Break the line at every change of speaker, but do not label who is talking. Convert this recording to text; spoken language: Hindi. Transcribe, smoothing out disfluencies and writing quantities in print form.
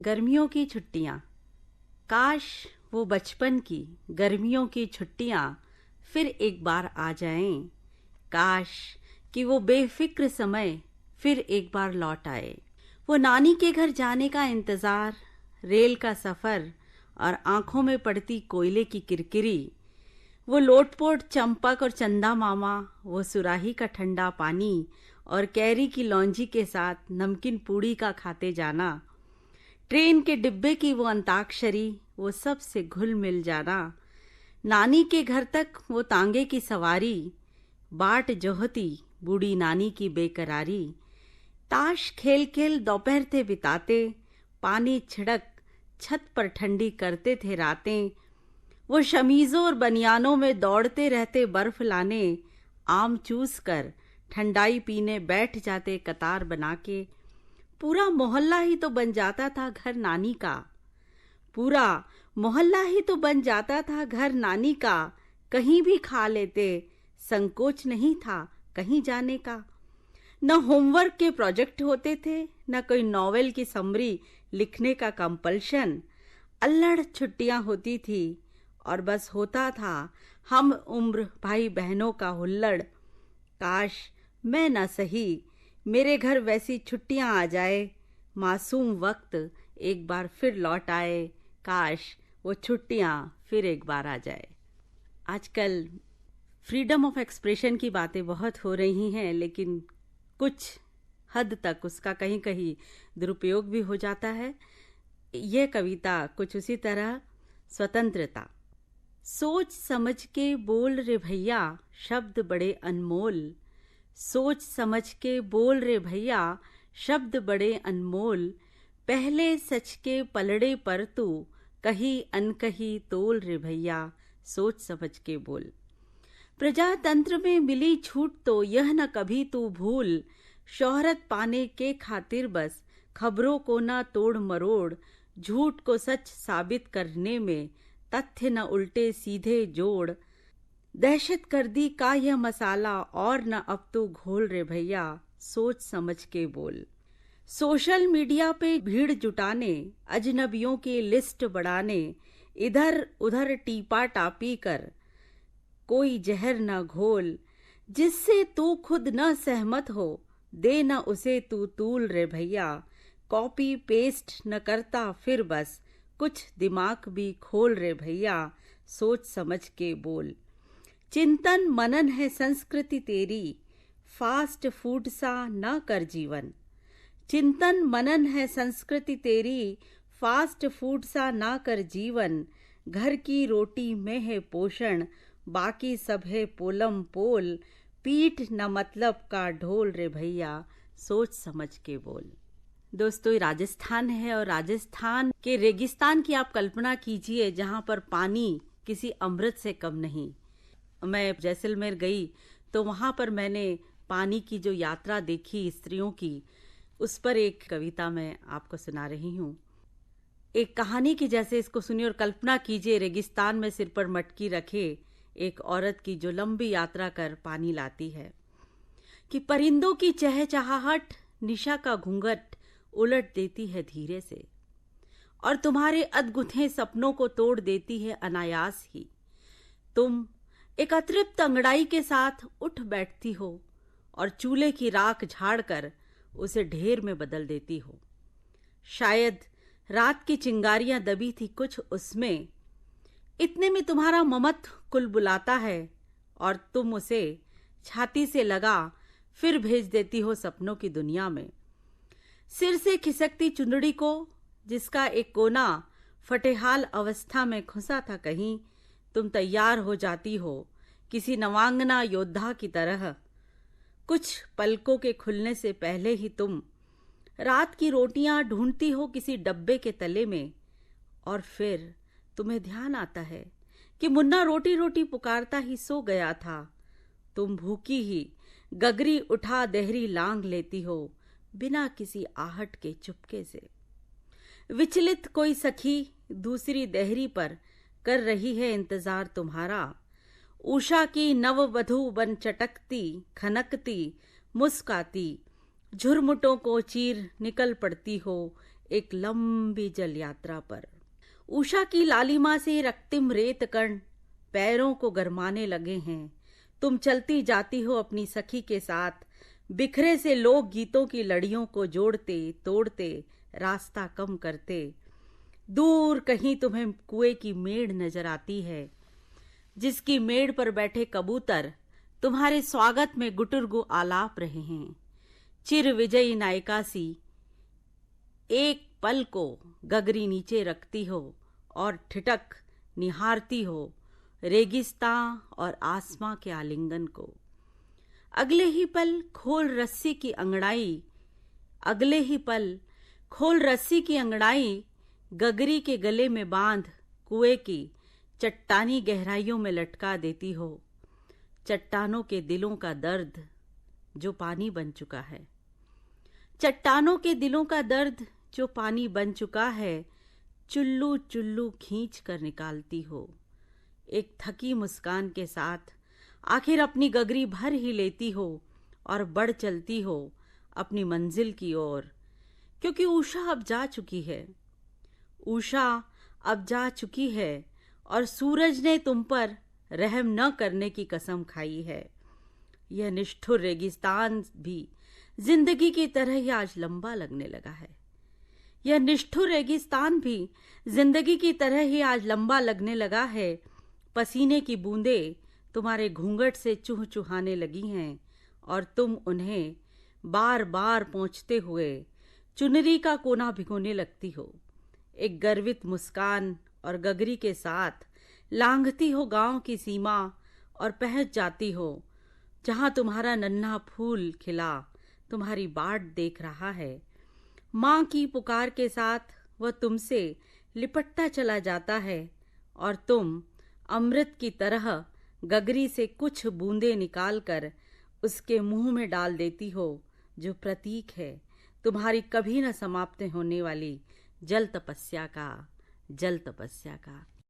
गर्मियों की छुट्टियां। काश वो बचपन की गर्मियों की छुट्टियां फिर एक बार आ जाएं। काश कि वो बेफिक्र समय फिर एक बार लौट आए। वो नानी के घर जाने का इंतजार, रेल का सफर और आंखों में पड़ती कोयले की किरकिरी, वो लोटपोट चंपक और चंदा मामा, वो सुराही का ठंडा पानी और कैरी की लौंजी के साथ नमकीन पूड़ी का खाते जाना, ट्रेन के डिब्बे की वो अंताक्षरी, वो सब से घुल मिल जाना, नानी के घर तक वो तांगे की सवारी, बाट जोहती बूढ़ी नानी की बेकरारी, ताश खेल खेल दोपहर थे बिताते, पानी छिड़क छत पर ठंडी करते थे रातें, वो शमीजों और बनियानों में दौड़ते रहते बर्फ लाने, आम चूस कर ठंडाई पीने बैठ जाते कतार बना के। पूरा मोहल्ला ही तो बन जाता था घर नानी का, पूरा मोहल्ला ही तो बन जाता था घर नानी का। कहीं भी खा लेते, संकोच नहीं था कहीं जाने का। न होमवर्क के प्रोजेक्ट होते थे, न कोई नॉवेल की समरी लिखने का कंपल्शन। अल्लड़ छुट्टियां होती थी और बस होता था हम उम्र भाई बहनों का हुल्लड़। काश मैं न सही मेरे घर वैसी छुट्टियां आ जाए, मासूम वक्त एक बार फिर लौट आए। काश वो छुट्टियां फिर एक बार आ जाए। आजकल फ्रीडम ऑफ एक्सप्रेशन की बातें बहुत हो रही हैं, लेकिन कुछ हद तक उसका कहीं कहीं दुरुपयोग भी हो जाता है। यह कविता कुछ उसी तरह। स्वतंत्रता। सोच समझ के बोल रे भैया, शब्द बड़े अनमोल। सोच समझ के बोल रे भैया, शब्द बड़े अनमोल। पहले सच के पलड़े पर तू, कही अनकही तोल रे भैया, सोच समझ के बोल। प्रजातंत्र में मिली छूट तो यह न कभी तू भूल, शोहरत पाने के खातिर बस खबरों को न तोड़ मरोड़, झूठ को सच साबित करने में तथ्य न उल्टे सीधे जोड़। दहशतगर्दी का यह मसाला और न अब तो घोल रे भैया, सोच समझ के बोल। सोशल मीडिया पे भीड़ जुटाने, अजनबियों की लिस्ट बढ़ाने, इधर उधर टीपा टापी कर कोई जहर न घोल। जिससे तू खुद न सहमत हो, दे न उसे तू तूल रे भैया, कॉपी पेस्ट न करता फिर बस कुछ दिमाग भी खोल रे भैया, सोच समझ के बोल। चिंतन मनन है संस्कृति तेरी, फास्ट फूड सा न कर जीवन। चिंतन मनन है संस्कृति तेरी, फास्ट फूड सा न कर जीवन। घर की रोटी में है पोषण, बाकी सब है पोलम पोल। पीठ न मतलब का ढोल रे भैया, सोच समझ के बोल। दोस्तों, ये राजस्थान है और राजस्थान के रेगिस्तान की आप कल्पना कीजिए, जहां पर पानी किसी अमृत से कम नहीं। मैं जैसलमेर गई तो वहां पर मैंने पानी की जो यात्रा देखी स्त्रियों की, उस पर एक कविता मैं आपको सुना रही हूँ। एक कहानी की जैसे इसको सुनिए और कल्पना कीजिए, रेगिस्तान में सिर पर मटकी रखे एक औरत की जो लंबी यात्रा कर पानी लाती है, कि परिंदों की चहचहाहट निशा का घूंघट उलट देती है धीरे से, और तुम्हारे अधगुथे सपनों को तोड़ देती है अनायास ही। तुम एक अतृप्त अंगड़ाई के साथ उठ बैठती हो और चूल्हे की राख झाड़कर उसे ढेर में बदल देती हो। शायद रात की चिंगारियां दबी थी कुछ उसमें, इतने में तुम्हारा ममत्व कुल बुलाता है और तुम उसे छाती से लगा फिर भेज देती हो सपनों की दुनिया में। सिर से खिसकती चुंदड़ी को, जिसका एक कोना फटेहाल अवस्था में खुसा था कहीं, तुम तैयार हो जाती हो किसी नवांगना योद्धा की तरह। कुछ पलकों के खुलने से पहले ही तुम रात की रोटियां ढूंढती हो किसी डब्बे के तले में, और फिर तुम्हें ध्यान आता है कि मुन्ना रोटी रोटी पुकारता ही सो गया था। तुम भूखी ही गगरी उठा देहरी लांग लेती हो बिना किसी आहट के चुपके से। विचलित कोई सखी दूसरी देहरी पर कर रही है इंतजार तुम्हारा। उषा की नववधू बन चटकती खनकती मुस्काती, झुरमुटों को चीर निकल पड़ती हो एक लंबी जल यात्रा पर। उषा की लालिमा से रक्तिम रेत कण पैरों को गरमाने लगे हैं। तुम चलती जाती हो अपनी सखी के साथ, बिखरे से लोक गीतों की लड़ियों को जोड़ते तोड़ते, रास्ता कम करते। दूर कहीं तुम्हें कुएं की मेड़ नजर आती है, जिसकी मेड़ पर बैठे कबूतर तुम्हारे स्वागत में गुटुरगु आलाप रहे हैं। चिर विजयी नायिका सी एक पल को गगरी नीचे रखती हो और ठिठक निहारती हो रेगिस्तां और आसमां के आलिंगन को। अगले ही पल खोल रस्सी की अंगड़ाई गगरी के गले में बांध कुएं की चट्टानी गहराइयों में लटका देती हो। चट्टानों के दिलों का दर्द जो पानी बन चुका है, चट्टानों के दिलों का दर्द जो पानी बन चुका है, चुल्लू चुल्लू खींच कर निकालती हो। एक थकी मुस्कान के साथ आखिर अपनी गगरी भर ही लेती हो और बढ़ चलती हो अपनी मंजिल की ओर, क्योंकि उषा अब जा चुकी है। उषा अब जा चुकी है और सूरज ने तुम पर रहम न करने की कसम खाई है। यह निष्ठुर रेगिस्तान भी जिंदगी की तरह ही आज लंबा लगने लगा है। यह निष्ठुर रेगिस्तान भी जिंदगी की तरह ही आज लंबा लगने लगा है। पसीने की बूंदें तुम्हारे घूंघट से चूह चूहाने लगी हैं और तुम उन्हें बार बार पोंछते हुए चुनरी का कोना भिगोने लगती हो। एक गर्वित मुस्कान और गगरी के साथ लांघती हो गांव की सीमा और पहुंच जाती हो जहां तुम्हारा नन्हा फूल खिला तुम्हारी बाट देख रहा है। माँ की पुकार के साथ वह तुमसे लिपटता चला जाता है और तुम अमृत की तरह गगरी से कुछ बूंदें निकालकर उसके मुंह में डाल देती हो, जो प्रतीक है तुम्हारी कभी न समाप्त होने वाली जल तपस्या का।